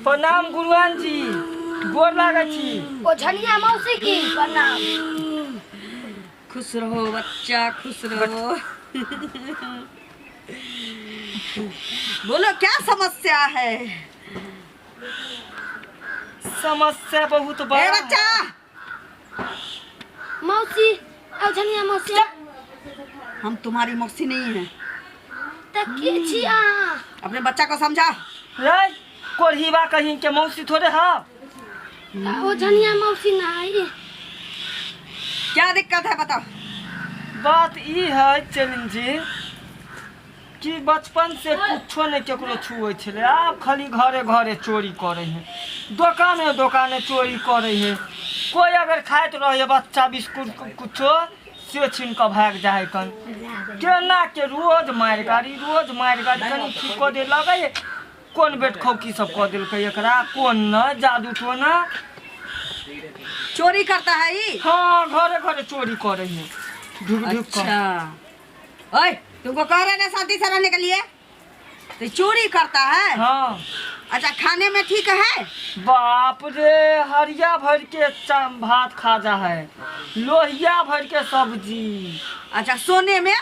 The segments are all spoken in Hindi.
प्रणाम गुरुआन जी, गोर लागे छी। ओ झनिया मौसी की प्रणाम। खुश रहो बच्चा, खुश रहो। बोलो क्या समस्या है? समस्या बहुत ए बड़ा बच्चा, मौसी ओ झनिया मौसी हम तुम्हारी मौसी नहीं है। त की छी अहाँ? अपने बच्चा को समझा। है। कोढ़ीबा कहीं के मौसी थोड़े हा। ओ झनिया मौसी नहीं। क्या दिक्कत है बताओ। बात ई है चलिन जी कि बचपन से कुछो नहीं केकरो छुए छले, आब खाली घरे घरे चोरी करे है, दुकाने दुकाने चोरी करे है। कोई अगर खाइत रहे बच्चा बिस्कुट कुछो से छीन के भाग जाए कन केना के रोज मार गाड़ी कनी ठीक कऽ दे लगे। कौन बेट खौकी सब कऽ देलकै एकरा, कौन न जादू टोना। चोरी करता है ये? हाँ, घरे घरे चोरी करे है, ढुक ढुक कर। अच्छा, ओए तुमको कह रहे ना शांति से रहने के लिए, तो चोरी करता है। हाँ। अच्छा, खाने में ठीक है? बाप रे, हरिया भर के भात खाजा है, लोहिया भर के सब्जी। अच्छा, सोने में?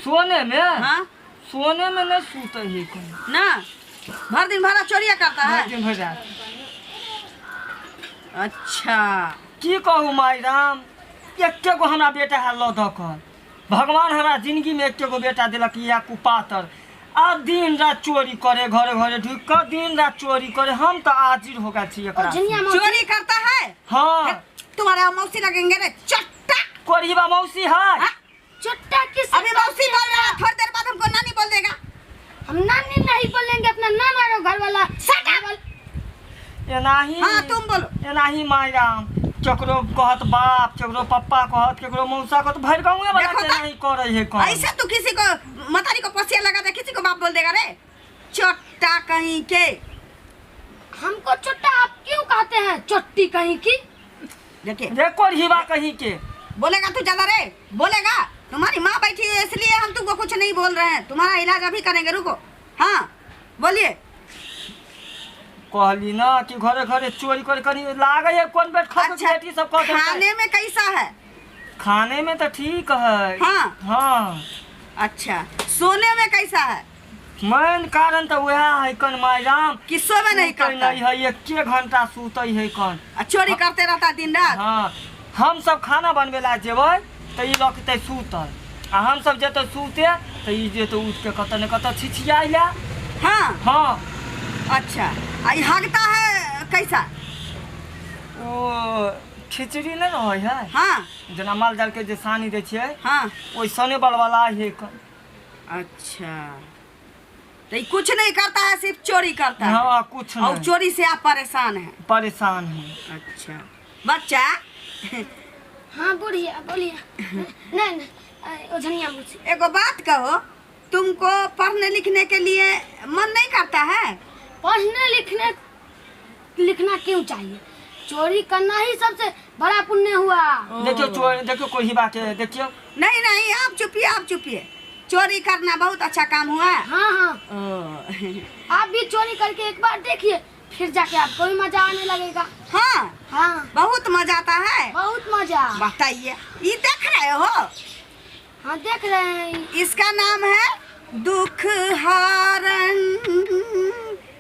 सोने में? हाँ, सोने में नहीं सूते है कहीं ना, भर दिन भरा चोरिया करता है। भर दिन भर रात। अच्छा, की कहूँ माई राम, एके गो हमरा बेटा है लदकर, भगवान हमरा जिंदगी में एके गो बेटा दिलक या कुपातर। आ दिन रात चोरी करे, घरे घरे ढुक कर दिन रात चोरी करे। हम तो आजिर होगा चाहिए ओ झनिया मौसी चोरी करता है। हाँ, तुम्हारे मौसी लगेंगे रे चट्टा। कोढ़ीबा मौसी है। हाँ? चट्टा किस? अभी मौसी बोल रहा है, थोड़ी देर बाद हमको नानी बोल देगा। हम नानी नहीं बोलेंगे, अपना नाना रो घर वाला सटा। एनाही। हाँ, तुम बोलो। एनाही माई राम, केकरो कहत बाप, केकरो पप्पा कहत, केकरो मौसा कहत, भर गाँव वाला देखो के तो, नहीं करे है काम। ऐसे तू किसी को मतारी को पसिया लगा दे, किसी को बाप बोल देगा रे चट्टा कहीं के। हमको चट्टा आप क्यों कहते हैं? चट्टी कहीं की। देखिए, रे कोढ़ीबा कहीं के। बोलेगा तू ज्यादा रे, बोलेगा। तुम्हारी माँ बैठी है इसलिए हम तुमको कुछ नहीं बोल रहे हैं, तुम्हारा इलाज अभी करेंगे, रुको। हाँ बोलिए। कहली ना कि घरे घरे चोरी करे कनी लागे है। कौन बेट खा अच्छा, बेटी सब कहते हैं। खाने में कैसा है? खाने में तो ठीक है। हाँ। हाँ। अच्छा, सोने में कैसा है? मेन कारण तो वह है कन माई राम, किस्सों में नहीं सूते करता नहीं है, एक घंटा सूते है कन। चोरी करते रहता दिन रात। हाँ, हम सब खाना बनबे ला जेबै तो ई लगते सूतल, आ हम सब जेते सूते तो ई जेते उठ के कत न कत छिछियाइला। हाँ। हाँ। अच्छा, आई हगता है कैसा? ओ खिचड़ी नहीं रहे है। हाँ। जना माल जाल के जे सानी दे छियै, हाँ। ओइसने बलवाला है कन। अच्छा, तो ये कुछ नहीं करता है, सिर्फ चोरी करता है। हाँ, कुछ और नहीं। चोरी से आप परेशान हैं? परेशान है। अच्छा, बच्चा। हाँ बुढ़िया बोलिए। नहीं ओ झनिया मौसी, एगो बात कहो, तुमको पढ़ने लिखने के लिए मन नहीं करता है? पढ़ने लिखना क्यों चाहिए? चोरी करना ही सबसे बड़ा पुण्य हुआ। देखियो चोरी, देखियो कोढ़ीबा के देखियो। नहीं नहीं, आप चुपिए, आप चुपिए। चोरी करना बहुत अच्छा काम हुआ। हाँ हाँ, ओ, आप भी चोरी करके एक बार देखिए, फिर जाके आपको भी मजा आने लगेगा। हाँ, हाँ, बहुत मजा आता है। बहुत मजा। बताइए, ये देख रहे हो? हाँ देख रहे हैं। इसका नाम है दुख हरण।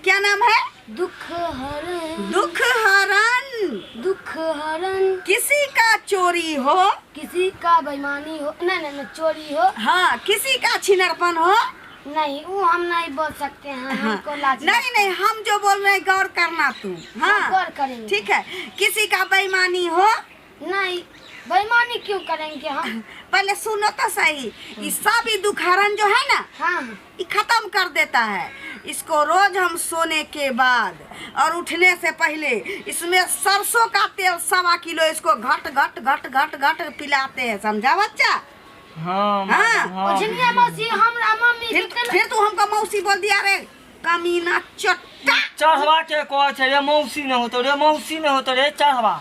क्या नाम है? दुख हरण। दुख हरण। दुख हरण। किसी का चोरी हो, किसी का बेईमानी हो, नहीं चोरी हो, हाँ, किसी का छिनरपन हो, नहीं वो हम नहीं बोल सकते हैं, हमको लाज नहीं नहीं, हम जो बोल रहे हैं गौर करना तुम। हाँ, गौर करेंगे। ठीक है। किसी का बेईमानी हो, नहीं बेईमानी क्यों करेंगे हम? पहले सुनो तो सही। ये सब ही दुखहरण जो है ना, हाँ, ये खत्म कर देता है। इसको रोज हम सोने के बाद और उठने से पहले इसमें सरसों का तेल 1.25 किलो इसको घट घट घट घट घट पिलाते हैं, समझा बच्चा? हाँ। हाँ। हाँ। झनिया मौसी हमरा मम्मी फिर तू हमको मौसी बोल दिया रे, कमीना चट्टा। चढ़वा के कहे छै रे मौसी नहीं होतो, रे मौसी नहीं होतो, रे चढ़वा।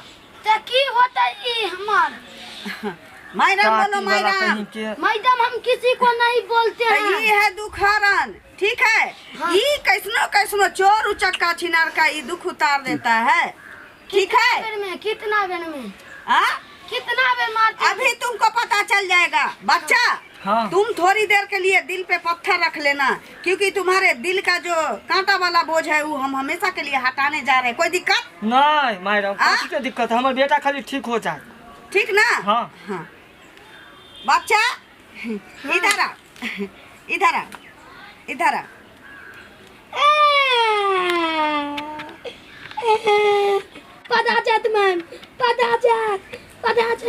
तो की होता ये हमार? मैडम बोलो मैडम। मैडम हम किसी को नहीं बोलते हैं। ये है दुखहरण, ठीक है। हाँ। ये कैसनो सुनो, चोर उचक्का छिनार का ये दुख उतार देता है, ठीक है? कितना बेर में हाँ? कितना बेर मारते? अभी तुमको पता चल जाएगा बच्चा। हाँ। तुम थोड़ी देर के लिए दिल पे पत्थर रख लेना, क्योंकि तुम्हारे दिल का जो कांटा वाला बोझ है वो हम हमेशा के लिए हटाने जा रहे हैं। कोई दिक्कत नहीं मैडम, कथी के दिक्कत है? हमार बेटा खाली ठीक हो जाए। ठीक ना? हाँ। हाँ बच्चा, इधर आ, इधर आ, इधर आ। पदाचत मैम, पदाचत, पदाचत।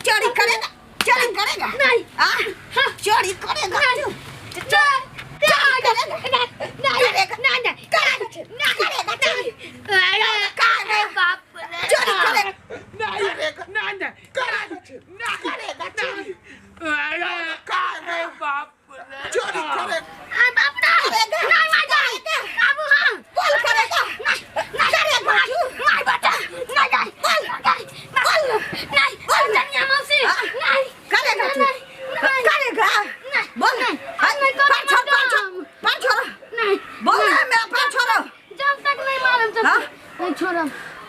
चोरी करेगा, चोरी करेगा नहीं। हाँ, चोरी करेगा तू।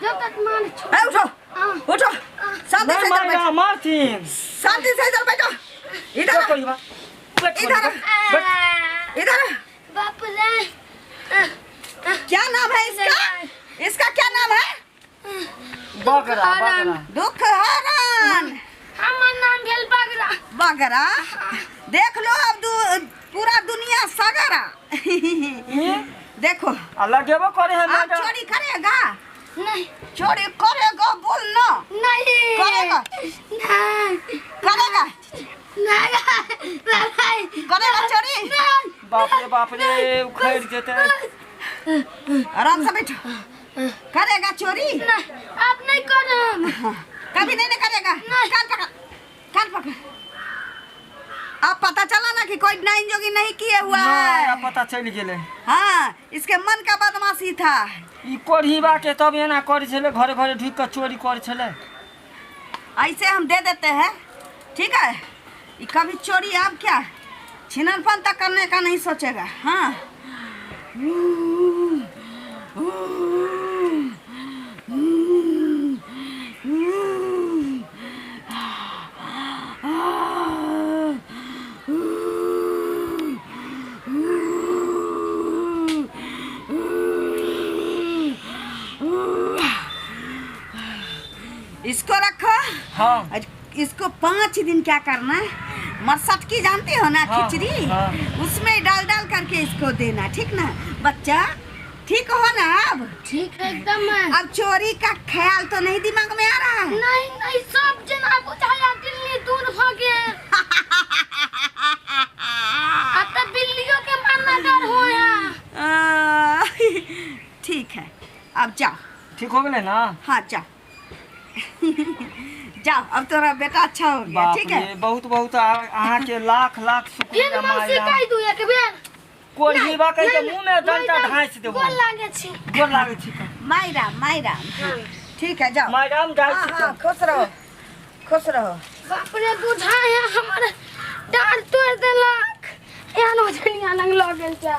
जब तक मान उठो, उठो, शांति से इधर बैठो, मार्टिन, शांति से इधर बैठो, इधर, कोई बात, इधर, इधर। बाप रे, क्या नाम है इसका? इसका क्या नाम है? बगरा, बगरा। दुख हरण। हमार नाम भेल बगरा। बगरा? देख लो अब पूरा दुनिया सगरा। देखो, अलग है वो करे है अब मैडम। चोरी करेगा? नहीं, चोरी करेगा, बोलना। नहीं करेगा? नहीं, करेगा? नहीं, करेगा चोरी? बाप रे उखड़ जेते। आराम से बैठो। करेगा चोरी? नहीं, आप नहीं करम। कभी नहीं करेगा। कान पकड़, कान पकड़। अब पता चला ना कि कोई नाइन जोगी नहीं किए हुआ है। पता चल गेले। हाँ, इसके मन का बदमाशी था। ई कोढ़ीबा के तब एना करे छले, घरे घरे ढुक के चोरी करे छले। ऐसे हम दे देते हैं, ठीक है? ये कभी चोरी अब क्या छिनरपन तक करने का नहीं सोचेगा। हाँ, इसको रखो। हाँ। इसको 5 दिन क्या करना है, मरसटकी जानते हो ना, हाँ, खिचड़ी, हाँ। उसमें डाल डाल करके इसको देना, ठीक ना बच्चा? ठीक हो ना? अब ठीक है एकदम है। अब चोरी का ख्याल तो नहीं दिमाग में आ रहा है? नहीं नहीं, सब जना बुझाया, दिल्ली दूर हो गए। अब तो बिल्लियों के मारना डर हो या। ठीक है, अब जाओ। ठीक हो गेले ना? हाँ जाओ। जाओ, अब तोरा बेटा अच्छा हो गया, बाप ठीक है? रे, बहुत बहुत अहाँ के लाख लाख फिर शुक्रिया मौसी मायरा। कह दू एक बेर। कोढ़ीबा के नहीं, मुंह में डंडा नहीं, ढाइस देबो। गोल लागे छी। गोर लागे छी। मायरा, मायरा। ठीक है, जाओ। मैडम जाय हाँ, छी। हाँ, खुश रहो, खुश रहो। बाप रे, बुझाया हमर डांट तोड़ देलक। एहन ओझनिया लग लग गेल छै।